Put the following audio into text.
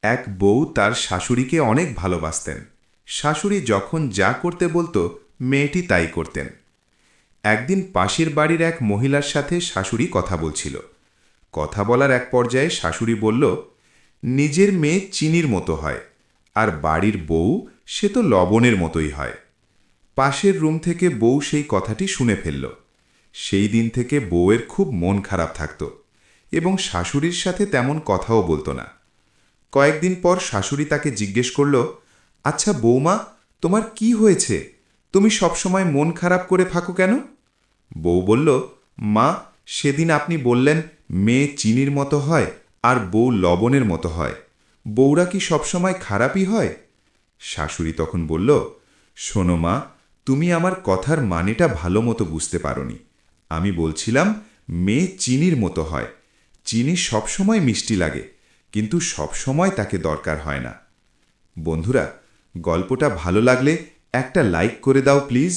এক বউ তার শাশুড়িকে অনেক ভালোবাসতেন। শাশুড়ি যখন যা করতে বলতো মেয়েটি তাই করতেন। একদিন পাশের বাড়ির এক মহিলার সাথে শাশুড়ি কথা বলছিল। কথা বলার এক পর্যায়ে শাশুড়ি বলল, নিজের মেয়ে চিনির মতো হয়, আর বাড়ির বউ সে তো লবণের মতোই হয়। পাশের রুম থেকে বউ সেই কথাটি শুনে ফেলল। সেই দিন থেকে বউয়ের খুব মন খারাপ থাকত এবং শাশুড়ির সাথে তেমন কথাও বলতো না। কয়েকদিন পর শাশুড়ি তাকে জিজ্ঞেস করল, আচ্ছা বৌমা, তোমার কি হয়েছে? তুমি সবসময় মন খারাপ করে থাকো কেন? বউ বলল, মা, সেদিন আপনি বললেন মেয়ে চিনির মতো হয় আর বউ লবণের মতো হয়। বউরা কি সবসময় খারাপই হয়? শাশুড়ি তখন বলল, শোনো মা, তুমি আমার কথার মানেটা ভালো মতো বুঝতে পারোনি। আমি বলছিলাম মেয়ে চিনির মতো হয়। চিনি সবসময় মিষ্টি লাগে, কিন্তু সবসময় তাকে দরকার হয় না। বন্ধুরা, গল্পটা ভালো লাগলে একটা লাইক করে দাও প্লিজ।